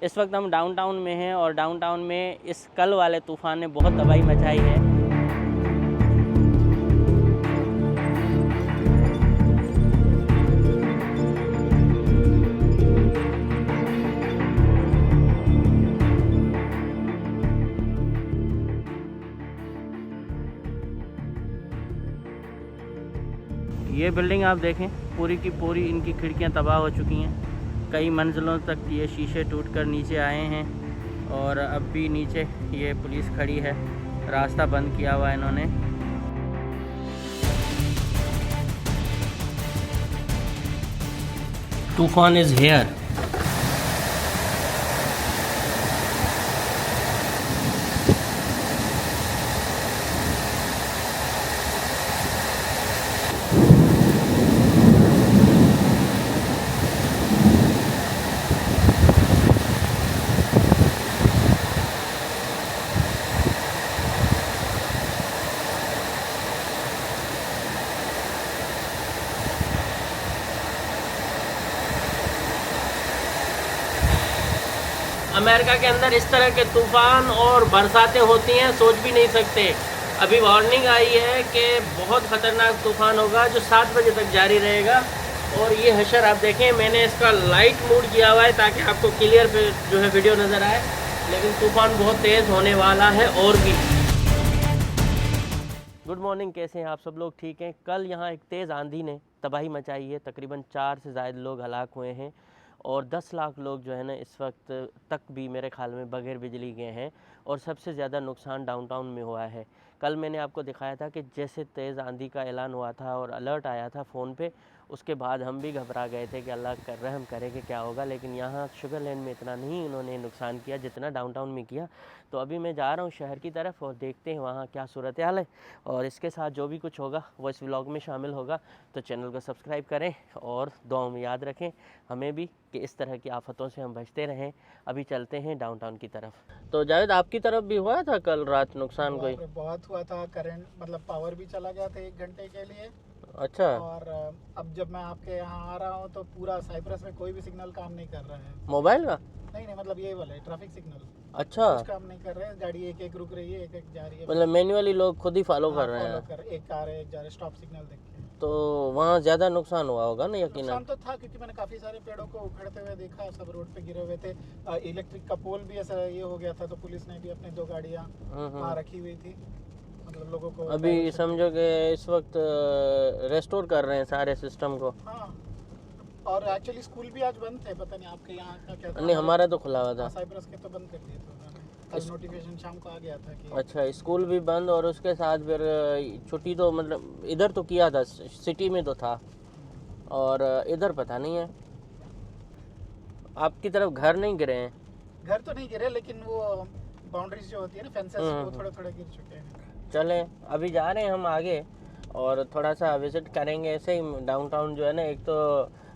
इस वक्त हम डाउनटाउन में हैं और डाउनटाउन में इस कल वाले तूफ़ान ने बहुत तबाही मचाई है। ये बिल्डिंग आप देखें, पूरी की पूरी इनकी खिड़कियां तबाह हो चुकी हैं। कई मंजिलों तक ये शीशे टूटकर नीचे आए हैं और अब भी नीचे ये पुलिस खड़ी है, रास्ता बंद किया हुआ है इन्होंने। तूफान इज़ हियर। अमेरिका के अंदर इस तरह के तूफ़ान और बरसातें होती हैं, सोच भी नहीं सकते। अभी वार्निंग आई है कि बहुत ख़तरनाक तूफ़ान होगा जो 7 बजे तक जारी रहेगा। और ये हशर आप देखें, मैंने इसका लाइट मूड किया हुआ है ताकि आपको क्लियर पे जो है वीडियो नज़र आए, लेकिन तूफ़ान बहुत तेज़ होने वाला है। और भी गुड मॉर्निंग, कैसे हैं आप सब लोग? ठीक हैं। कल यहाँ एक तेज़ आंधी ने तबाही मचाई है, तकरीबन 4 से ज़ायद लोग हलाक हुए हैं और 10 लाख लोग जो है ना इस वक्त तक भी मेरे ख्याल में बगैर बिजली के हैं। और सबसे ज़्यादा नुकसान डाउनटाउन में हुआ है। कल मैंने आपको दिखाया था कि जैसे तेज़ आंधी का ऐलान हुआ था और अलर्ट आया था फ़ोन पे, उसके बाद हम भी घबरा गए थे कि अल्लाह कर रहम करे कि क्या होगा। लेकिन यहाँ शुगर लैंड में इतना नहीं इन्होंने नुकसान किया जितना डाउनटाउन में किया। तो अभी मैं जा रहा हूँ शहर की तरफ और देखते हैं वहाँ क्या सूरत हाल है, और इसके साथ जो भी कुछ होगा वो इस व्लॉग में शामिल होगा। तो चैनल को सब्सक्राइब करें और दुआओं में याद रखें हमें भी कि इस तरह की आफतों से हम बचते रहें। अभी चलते हैं डाउनटाउन की तरफ। तो जावेद, आपकी तरफ भी हुआ था कल रात नुकसान? कोई बहुत हुआ था, करंट मतलब पावर भी चला गया था 1 घंटे के लिए। अच्छा। और अब जब मैं आपके यहाँ आ रहा हूँ तो पूरा साइप्रस में कोई भी सिग्नल काम नहीं कर रहा है। मोबाइल का? नहीं, मतलब ये वाला ट्रैफिक सिग्नल। अच्छा, कुछ काम नहीं कर रहे हैं, गाड़ी एक एक रुक रही है, एक एक जा रही है। मतलब मैन्युअली लोग खुद ही फॉलो कर रहे हैं। एक आ रहे एक जा रहे, स्टॉप सिग्नल देख के। तो वहाँ ज़्यादा नुकसान हुआ होगा ना यकीनन? नुकसान तो था क्योंकि मैंने काफी सारे पेड़ों को उखड़ते हुए देखा, सब रोड पे गिरे हुए थे। इलेक्ट्रिक का पोल भी ऐसा ये हो गया था, तो पुलिस ने भी अपने 2 गाड़ियाँ वहाँ रखी हुई थी, मतलब लोगों को अभी समझो कि इस वक्त रेस्टोर कर रहे हैं सारे सिस्टम को। हाँ, और एक्चुअली स्कूल भी आज बंद थे, पता नहीं आपके यहाँ का क्या था। नहीं, हमारा तो खुला हुआ था। साइप्रस के तो बंद कर दिए थे उन्होंने, कल नोटिफिकेशन शाम को आ गया था कि अच्छा, स्कूल भी बंद और उसके साथ फिर छुट्टी तो मतलब इधर तो किया था, सिटी में तो था, और इधर पता नहीं है। आपकी तरफ घर नहीं गिरे हैं? घर तो नहीं गिरे, लेकिन वो बाउंड्रीज जो होती है ना, फेंसेस, वो थोड़े थोड़े गिर चुके हैं। चलें, अभी जा रहे हैं हम आगे और थोड़ा सा विज़िट करेंगे। ऐसे ही डाउनटाउन जो है ना, एक तो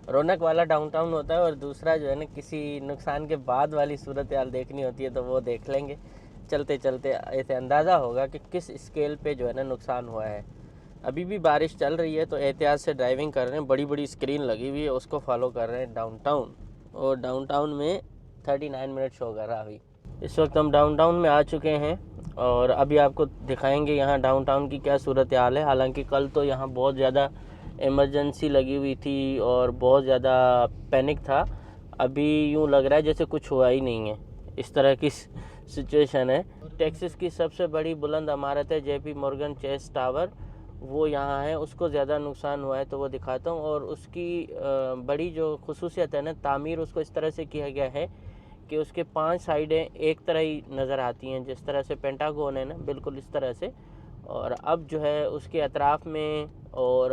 रौनक वाला डाउनटाउन होता है और दूसरा जो है ना किसी नुकसान के बाद वाली सूरत हाल देखनी होती है, तो वो देख लेंगे चलते चलते। ऐसे अंदाज़ा होगा कि किस स्केल पे जो है ना नुकसान हुआ है। अभी भी बारिश चल रही है तो एहतियात से ड्राइविंग कर रहे हैं। बड़ी बड़ी स्क्रीन लगी हुई है, उसको फॉलो कर रहे हैं डाउनटाउन, और डाउनटाउन में 39 मिनट शो कर रहा अभी। इस वक्त हम डाउनटाउन में आ चुके हैं और अभी आपको दिखाएंगे यहाँ डाउनटाउन की क्या सूरत हाल है। हालांकि कल तो यहाँ बहुत ज़्यादा इमरजेंसी लगी हुई थी और बहुत ज़्यादा पैनिक था। अभी यूँ लग रहा है जैसे कुछ हुआ ही नहीं है, इस तरह की सिचुएशन है। टेक्सास की सबसे बड़ी बुलंद इमारत है जेपी मॉर्गन चेस टावर, वो यहाँ है। उसको ज़्यादा नुकसान हुआ है तो वो दिखाता हूँ। और उसकी बड़ी जो खुसूसियत है ना, तामीर उसको इस तरह से किया गया है कि उसके 5 साइडें एक तरह ही नज़र आती हैं, जिस तरह से पेंटागन है ना, बिल्कुल इस तरह से। और अब जो है उसके अतराफ़ में और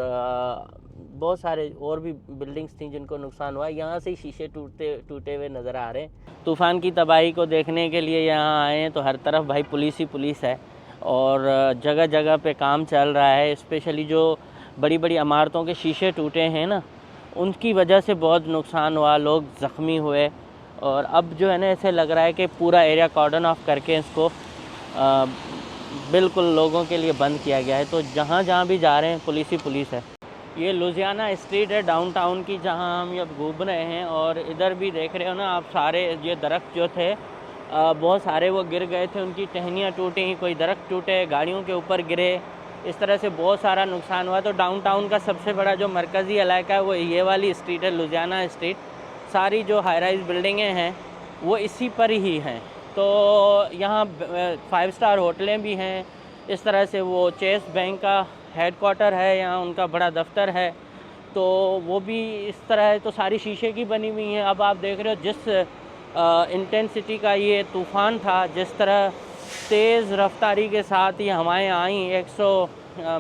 बहुत सारे और भी बिल्डिंग्स थी जिनको नुकसान हुआ। यहाँ से ही शीशे टूटे हुए नज़र आ रहे हैं। तूफ़ान की तबाही को देखने के लिए यहाँ आए हैं तो हर तरफ भाई पुलिस ही पुलिस है और जगह जगह पे काम चल रहा है। स्पेशली जो बड़ी बड़ी इमारतों के शीशे टूटे हैं ना, उनकी वजह से बहुत नुकसान हुआ, लोग ज़ख्मी हुए। और अब जो है ना ऐसे लग रहा है कि पूरा एरिया कॉर्डन ऑफ करके इसको बिल्कुल लोगों के लिए बंद किया गया है। तो जहाँ जहाँ भी जा रहे हैं पुलिस ही पुलिस है। ये लुधियाना स्ट्रीट है डाउनटाउन की, जहां हम ये घूम रहे हैं। और इधर भी देख रहे हो ना आप, सारे ये दरख्त जो थे बहुत सारे वो गिर गए थे, उनकी टहनियाँ टूटी, कोई दरख्त टूटे, गाड़ियों के ऊपर गिरे, इस तरह से बहुत सारा नुकसान हुआ। तो डाउनटाउन का सबसे बड़ा जो मरकज़ी इलाका है वो ये वाली स्ट्रीट है, लुधियाना स्ट्रीट। सारी जो हाई राइज बिल्डिंगें हैं वो इसी पर ही हैं। तो यहाँ 5 स्टार होटलें भी हैं। इस तरह से वो चेस बैंक का हेडक्वार्टर है, यहाँ उनका बड़ा दफ्तर है, तो वो भी इस तरह है। तो सारी शीशे की बनी हुई हैं। अब आप देख रहे हो जिस इंटेंसिटी का ये तूफ़ान था, जिस तरह तेज़ रफ्तारी के साथ ये हवाएं आई, 100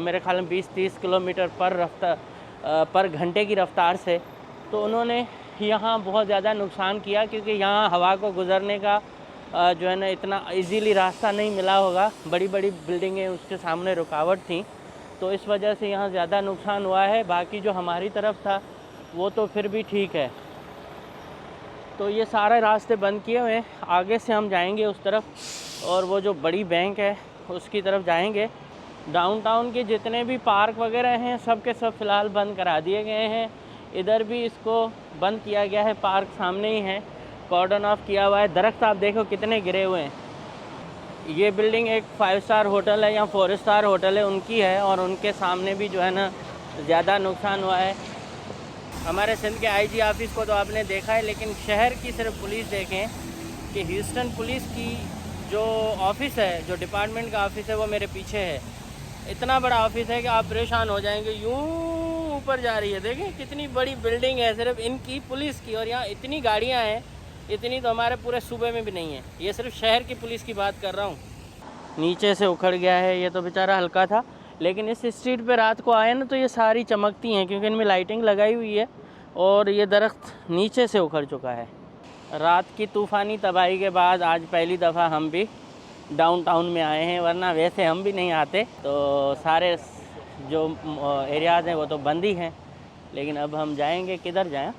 मेरे ख्याल में 20-30 किलोमीटर पर घंटे की रफ्तार से, तो उन्होंने यहाँ बहुत ज़्यादा नुकसान किया, क्योंकि यहाँ हवा को गुज़रने का जो है ना इतना इजीली रास्ता नहीं मिला होगा। बड़ी बड़ी बिल्डिंगें उसके सामने रुकावट थी, तो इस वजह से यहाँ ज़्यादा नुकसान हुआ है। बाकी जो हमारी तरफ था वो तो फिर भी ठीक है। तो ये सारे रास्ते बंद किए हुए हैं। आगे से हम जाएंगे उस तरफ, और वो जो बड़ी बैंक है उसकी तरफ जाएंगे। डाउनटाउन के जितने भी पार्क वगैरह हैं सब के सब फ़िलहाल बंद करा दिए गए हैं। इधर भी इसको बंद किया गया है, पार्क सामने ही है, कॉर्डन ऑफ किया हुआ है। दरख्त आप देखो कितने गिरे हुए हैं। ये बिल्डिंग एक 5 स्टार होटल है या 4 स्टार होटल है, उनकी है, और उनके सामने भी जो है ना ज़्यादा नुकसान हुआ है। हमारे सिंध के आईजी ऑफिस को तो आपने देखा है, लेकिन शहर की सिर्फ पुलिस देखें कि ह्यूस्टन पुलिस की जो ऑफ़िस है, जो डिपार्टमेंट का ऑफ़िस है, वो मेरे पीछे है। इतना बड़ा ऑफ़िस है कि आप परेशान हो जाएंगे। यूँ ऊपर जा रही है, देखें कितनी बड़ी बिल्डिंग है सिर्फ इनकी, पुलिस की, और यहाँ इतनी गाड़ियाँ हैं, इतनी तो हमारे पूरे सूबे में भी नहीं है। ये सिर्फ शहर की पुलिस की बात कर रहा हूँ। नीचे से उखड़ गया है, ये तो बेचारा हल्का था, लेकिन इस स्ट्रीट पे रात को आए ना तो ये सारी चमकती हैं, क्योंकि इनमें लाइटिंग लगाई हुई है, और ये दरख्त नीचे से उखड़ चुका है। रात की तूफ़ानी तबाही के बाद आज पहली दफ़ा हम भी डाउनटाउन में आए हैं, वरना वैसे हम भी नहीं आते। तो सारे जो एरियाज़ हैं वो तो बंद ही हैं, लेकिन अब हम जाएंगे, किधर जाएं?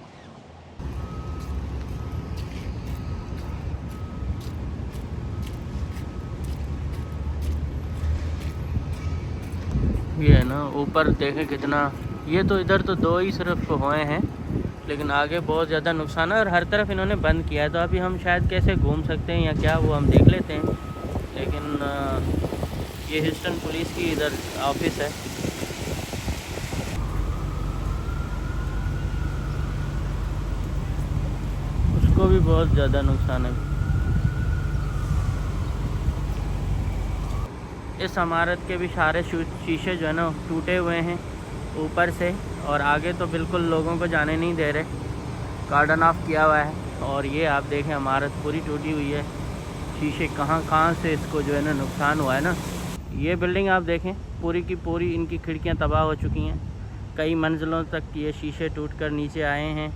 ये है ना ऊपर देखें कितना, ये तो इधर तो 2 ही सिर्फ हुए हैं, लेकिन आगे बहुत ज़्यादा नुकसान है और हर तरफ इन्होंने बंद किया है। तो अभी हम शायद कैसे घूम सकते हैं या क्या, वो हम देख लेते हैं। लेकिन ये ह्यूस्टन पुलिस की इधर ऑफिस है। उसको भी बहुत ज़्यादा नुकसान है। इस इमारत के भी सारे शीशे जो है ना टूटे हुए हैं ऊपर से, और आगे तो बिल्कुल लोगों को जाने नहीं दे रहे, कार्डन ऑफ किया हुआ है। और ये आप देखें इमारत पूरी टूटी हुई है, शीशे कहाँ से इसको जो है ना नुकसान हुआ है ना। ये बिल्डिंग आप देखें पूरी की पूरी, इनकी खिड़कियां तबाह हो चुकी हैं। कई मंजिलों तक ये शीशे टूटकर नीचे आए हैं,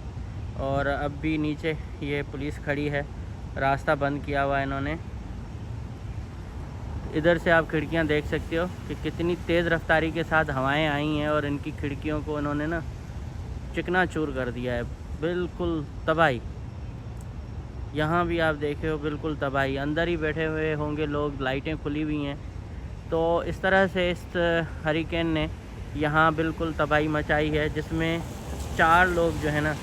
और अब भी नीचे ये पुलिस खड़ी है, रास्ता बंद किया हुआ है इन्होंने। इधर से आप खिड़कियां देख सकते हो कि कितनी तेज़ रफ्तारी के साथ हवाएं आई हैं, और इनकी खिड़कियों को उन्होंने ना चिकनाचूर कर दिया है, बिल्कुल तबाही। यहाँ भी आप देखे हो बिल्कुल तबाही, अंदर ही बैठे हुए होंगे लोग, लाइटें खुली हुई हैं। तो इस तरह से इस हरिकेन ने यहाँ बिल्कुल तबाही मचाई है, जिसमें 4 लोग जो है ना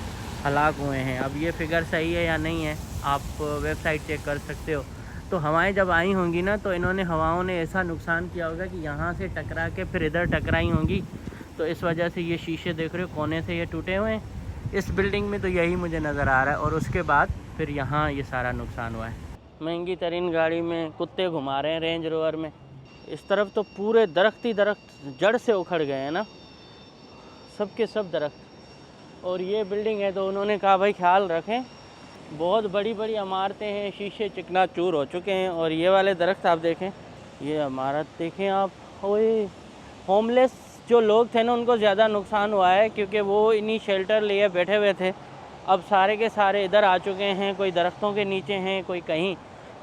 हलाक हुए हैं। अब ये फिगर सही है या नहीं है आप वेबसाइट चेक कर सकते हो। तो हवाएं जब आई होंगी ना, तो इन्होंने हवाओं ने ऐसा नुकसान किया होगा कि यहाँ से टकरा के फिर इधर टकराई होंगी। तो इस वजह से ये शीशे देख रहे हो कोने से ये टूटे हुए हैं। इस बिल्डिंग में तो यही मुझे नज़र आ रहा है, और उसके बाद फिर यहाँ ये सारा नुकसान हुआ है। महंगी तरीन गाड़ी में कुत्ते घुमा रहे हैं, रेंज रोवर में। इस तरफ तो पूरे दरख्त ही दरख्त जड़ से उखड़ गए हैं ना, सब के सब दरख्त। और ये बिल्डिंग है तो उन्होंने कहा भाई ख्याल रखें, बहुत बड़ी बड़ी इमारतें हैं, शीशे चिकनाचूर हो चुके हैं। और ये वाले दरख्त आप देखें, ये इमारत देखें आप। ओए होमलेस जो लोग थे ना उनको ज़्यादा नुकसान हुआ है, क्योंकि वो इन्हीं शेल्टर लिए बैठे हुए थे। अब सारे के सारे इधर आ चुके हैं, कोई दरख्तों के नीचे हैं, कोई कहीं।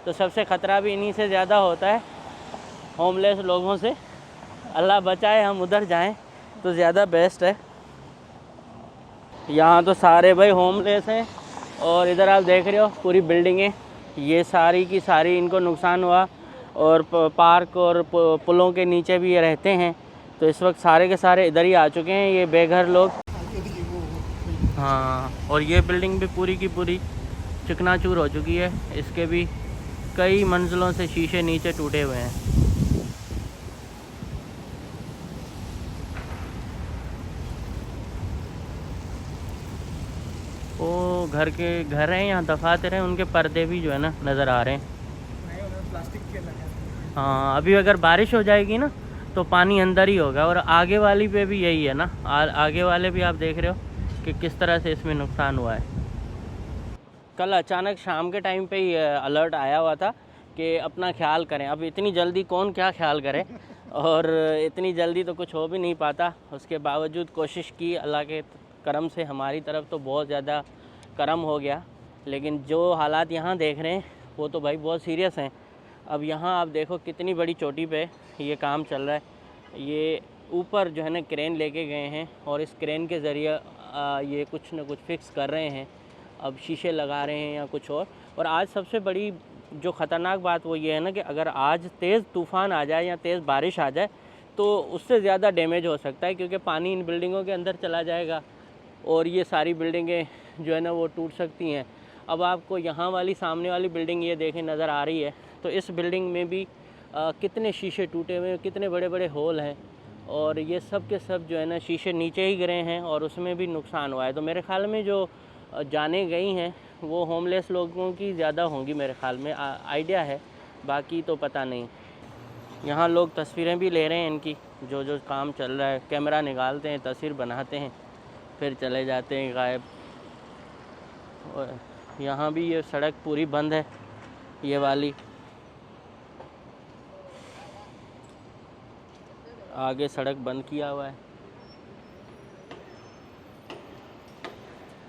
तो सबसे ख़तरा भी इन्हीं से ज़्यादा होता है, होमलेस लोगों से। अल्लाह बचाए हम उधर जाएं तो ज़्यादा बेस्ट है। यहाँ तो सारे भाई होमलेस हैं, और इधर आप देख रहे हो पूरी बिल्डिंगें, ये सारी की सारी इनको नुकसान हुआ। और पार्क और पुलों के नीचे भी ये रहते हैं, तो इस वक्त सारे के सारे इधर ही आ चुके हैं ये बेघर लोग। ये देखिए वो हाँ, और ये बिल्डिंग भी पूरी की पूरी चिकनाचूर हो चुकी है। इसके भी कई मंजिलों से शीशे नीचे टूटे हुए हैं। वो घर हैं यहाँ दफातर हैं, उनके पर्दे भी जो है ना नज़र आ रहे हैं। नहीं, उन्होंने प्लास्टिक के लगे। हाँ, अभी अगर बारिश हो जाएगी ना तो पानी अंदर ही होगा। और आगे वाली पे भी यही है ना, आगे वाले भी आप देख रहे हो कि किस तरह से इसमें नुकसान हुआ है। कल अचानक शाम के टाइम पे ही अलर्ट आया हुआ था कि अपना ख्याल करें। अब इतनी जल्दी कौन क्या ख्याल करे, और इतनी जल्दी तो कुछ हो भी नहीं पाता। उसके बावजूद कोशिश की, अल्लाह के करम से हमारी तरफ तो बहुत ज़्यादा करम हो गया। लेकिन जो हालात यहाँ देख रहे हैं वो तो भाई बहुत सीरियस हैं। अब यहाँ आप देखो कितनी बड़ी चोटी पे ये काम चल रहा है। ये ऊपर जो है ना क्रेन लेके गए हैं और इस क्रेन के ज़रिए ये कुछ न कुछ फिक्स कर रहे हैं। अब शीशे लगा रहे हैं या कुछ और आज सबसे बड़ी जो ख़तरनाक बात वो ये है ना कि अगर आज तेज़ तूफ़ान आ जाए या तेज़ बारिश आ जाए तो उससे ज़्यादा डैमेज हो सकता है, क्योंकि पानी इन बिल्डिंगों के अंदर चला जाएगा और ये सारी बिल्डिंगें जो है ना वो टूट सकती हैं। अब आपको यहाँ वाली सामने वाली बिल्डिंग ये देखें नज़र आ रही है, तो इस बिल्डिंग में भी कितने शीशे टूटे हुए हैं, कितने बड़े बड़े होल हैं, और ये सब के सब जो है ना शीशे नीचे ही गिरे हैं और उसमें भी नुकसान हुआ है। तो मेरे ख़्याल में जो जाने गई हैं वो होमलेस लोगों की ज़्यादा होंगी मेरे ख़्याल में, आइडिया है, बाकी तो पता नहीं। यहाँ लोग तस्वीरें भी ले रहे हैं इनकी, जो जो काम चल रहा है। कैमरा निकालते हैं, तस्वीर बनाते हैं, फिर चले जाते हैं गायब। और यहाँ भी ये सड़क पूरी बंद है, ये वाली। आगे सड़क बंद किया हुआ है।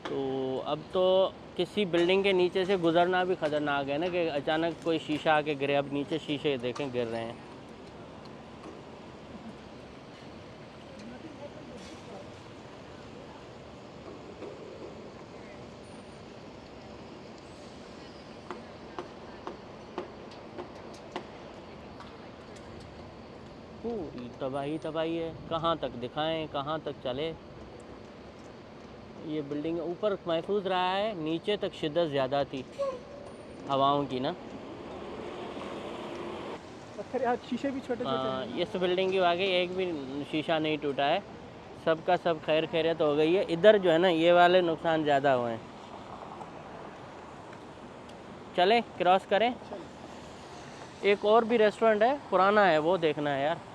तो अब तो किसी बिल्डिंग के नीचे से गुज़रना भी ख़तरनाक है ना, कि अचानक कोई शीशा आके गिरे। अब नीचे शीशे देखें गिर रहे हैं। पूरी तबाही है, कहाँ तक दिखाएं, कहाँ तक चले। ये बिल्डिंग ऊपर महफूज रहा है, नीचे तक शिद्दत ज़्यादा थी हवाओं की ना। पत्थर यहाँ शीशे भी छोटे छोटे। इस बिल्डिंग की वाकई एक भी शीशा नहीं टूटा है, सबका सब खैर खैरियत हो गई है। इधर जो है ना ये वाले नुकसान ज़्यादा हुए हैं। चलें क्रॉस करें। एक और भी रेस्टोरेंट है, पुराना है, वो देखना है यार।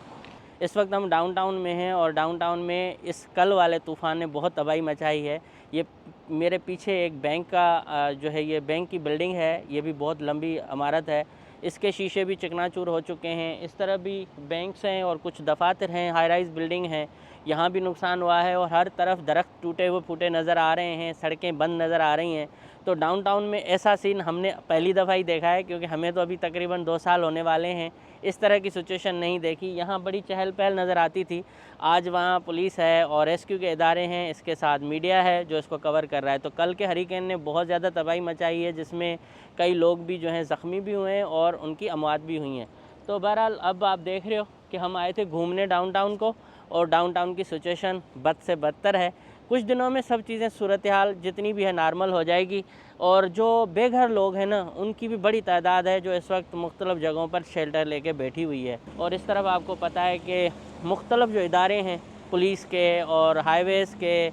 इस वक्त हम डाउनटाउन में हैं और डाउनटाउन में इस कल वाले तूफ़ान ने बहुत तबाही मचाई है। ये मेरे पीछे एक बैंक का जो है ये बैंक की बिल्डिंग है, ये भी बहुत लंबी इमारत है। इसके शीशे भी चकनाचूर हो चुके हैं। इस तरह भी बैंक्स हैं और कुछ दफातर हैं, हाई राइज़ बिल्डिंग हैं, यहाँ भी नुकसान हुआ है। और हर तरफ दरख्त टूटे हुए फूटे नज़र आ रहे हैं, सड़कें बंद नज़र आ रही हैं। तो डाउनटाउन में ऐसा सीन हमने पहली दफ़ा ही देखा है, क्योंकि हमें तो अभी तकरीबन 2 साल होने वाले हैं, इस तरह की सिचुएशन नहीं देखी। यहाँ बड़ी चहल पहल नज़र आती थी। आज वहाँ पुलिस है और रेस्क्यू के इदारे हैं, इसके साथ मीडिया है जो इसको कवर कर रहा है। तो कल के हरिकेन ने बहुत ज़्यादा तबाही मचाई है, जिसमें कई लोग भी जो हैं ज़ख्मी भी हुए हैं और उनकी अमवात भी हुई हैं। तो बहरहाल अब आप देख रहे हो कि हम आए थे घूमने डाउनटाउन को, और डाउनटाउन की सिचुएशन बद से बदतर है। कुछ दिनों में सब चीज़ें सूरत हाल जितनी भी है नॉर्मल हो जाएगी। और जो बेघर लोग हैं ना, उनकी भी बड़ी तादाद है जो इस वक्त मुख्तलिफ़ जगहों पर शेल्टर लेके बैठी हुई है। और इस तरफ आपको पता है कि मुख्तलिफ़ जो इदारे हैं पुलिस के और हाईवेज़ के,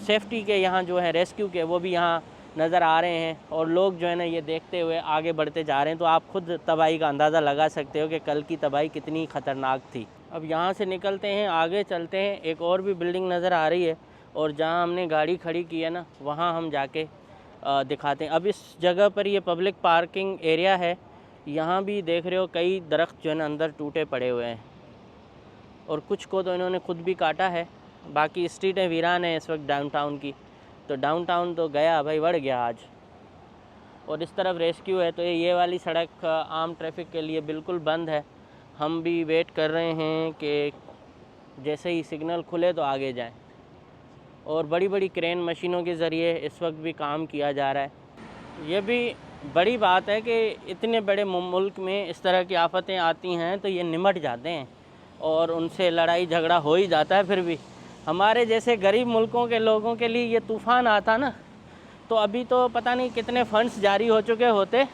सेफ्टी के, यहाँ जो है रेस्क्यू के, वो भी यहाँ नज़र आ रहे हैं। और लोग जो है ना ये देखते हुए आगे बढ़ते जा रहे हैं। तो आप खुद तबाही का अंदाज़ा लगा सकते हो कि कल की तबाही कितनी ख़तरनाक थी। अब यहाँ से निकलते हैं, आगे चलते हैं। एक और भी बिल्डिंग नज़र आ रही है, और जहाँ हमने गाड़ी खड़ी की है ना, वहाँ हम जाके दिखाते हैं। अब इस जगह पर ये पब्लिक पार्किंग एरिया है। यहाँ भी देख रहे हो कई दरख्त जो है ना अंदर टूटे पड़े हुए हैं, और कुछ को तो इन्होंने खुद भी काटा है। बाकी स्ट्रीटें वीरान है इस वक्त डाउनटाउन की। तो डाउनटाउन तो गया भाई, बढ़ गया आज। और इस तरफ रेस्क्यू है। तो ये वाली सड़क आम ट्रैफिक के लिए बिल्कुल बंद है। हम भी वेट कर रहे हैं कि जैसे ही सिग्नल खुले तो आगे जाएं। और बड़ी बड़ी क्रेन मशीनों के ज़रिए इस वक्त भी काम किया जा रहा है। ये भी बड़ी बात है कि इतने बड़े मुल्क में इस तरह की आफतें आती हैं तो ये निमट जाते हैं। और उनसे लड़ाई झगड़ा हो ही जाता है। फिर भी हमारे जैसे गरीब मुल्कों के लोगों के लिए ये तूफ़ान आता ना, तो अभी तो पता नहीं कितने फंड्स जारी हो चुके होते,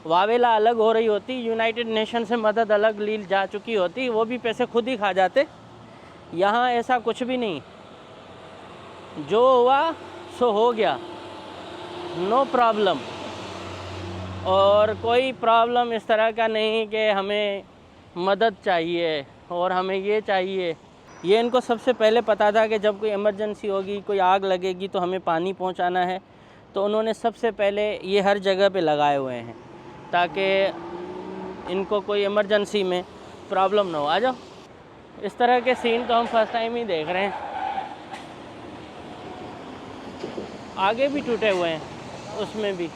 वावेला अलग हो रही होती, यूनाइटेड नेशन से मदद अलग ली जा चुकी होती, वो भी पैसे खुद ही खा जाते। यहाँ ऐसा कुछ भी नहीं, जो हुआ सो हो गया, नो प्रॉब्लम। और कोई प्रॉब्लम इस तरह का नहीं कि हमें मदद चाहिए और हमें ये चाहिए। ये इनको सबसे पहले पता था कि जब कोई इमरजेंसी होगी, कोई आग लगेगी तो हमें पानी पहुंचाना है, तो उन्होंने सबसे पहले ये हर जगह पे लगाए हुए हैं ताकि इनको कोई इमरजेंसी में प्रॉब्लम ना हो। आ जाओ। इस तरह के सीन तो हम फर्स्ट टाइम ही देख रहे हैं। आगे भी टूटे हुए हैं, उसमें भी।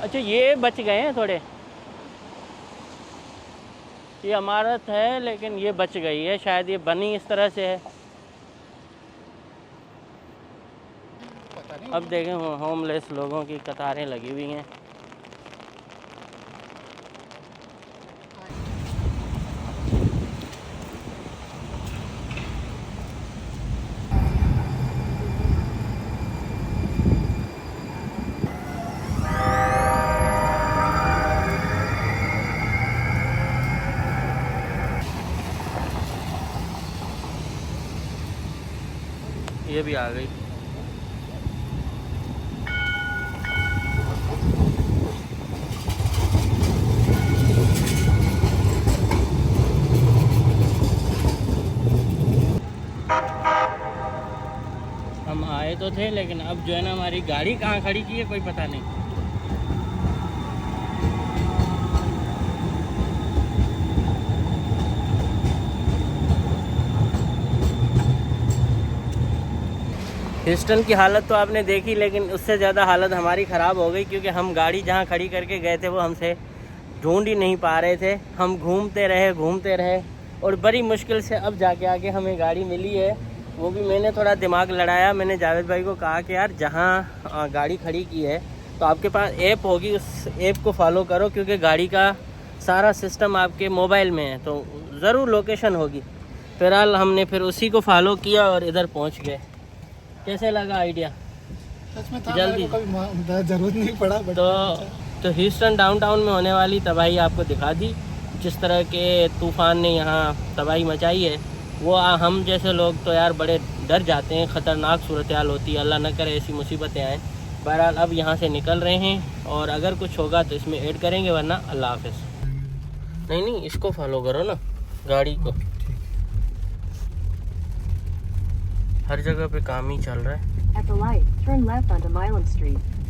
अच्छा, ये बच गए हैं थोड़े, ये इमारत है लेकिन ये बच गई है, शायद ये बनी इस तरह से है। अब देखें होमलेस लोगों की कतारें लगी हुई हैं। ये भी आ गई। हम आए तो थे लेकिन अब जो है ना, हमारी गाड़ी कहाँ खड़ी की है कोई पता नहीं। ह्यूस्टन की हालत तो आपने देखी, लेकिन उससे ज़्यादा हालत हमारी ख़राब हो गई क्योंकि हम गाड़ी जहाँ खड़ी करके गए थे वो हमसे ढूंढ ही नहीं पा रहे थे। हम घूमते रहे और बड़ी मुश्किल से अब जाके आके हमें गाड़ी मिली है। वो भी मैंने थोड़ा दिमाग लड़ाया, मैंने जावेद भाई को कहा कि यार जहाँ गाड़ी खड़ी की है तो आपके पास ऐप होगी, उस ऐप को फॉलो करो क्योंकि गाड़ी का सारा सिस्टम आपके मोबाइल में है तो ज़रूर लोकेशन होगी। फिलहाल हमने फिर उसी को फॉलो किया और इधर पहुँच गए। कैसे लगा आइडिया? सच में था, जल्दी मेरे को कभी जरूरत नहीं पड़ा। तो ह्यूस्टन डाउनटाउन में होने वाली तबाही आपको दिखा दी। जिस तरह के तूफ़ान ने यहाँ तबाही मचाई है, वो हम जैसे लोग तो यार बड़े डर जाते हैं, ख़तरनाक सूरत हाल होती है। अल्लाह न करे ऐसी मुसीबतें आएँ। बहरहाल अब यहाँ से निकल रहे हैं और अगर कुछ होगा तो इसमें ऐड करेंगे, वरना अल्लाह हाफ़िज़। नहीं, इसको फॉलो करो ना, गाड़ी को। हर जगह पे काम ही चल रहा है। At the light, turn left onto Milam Street.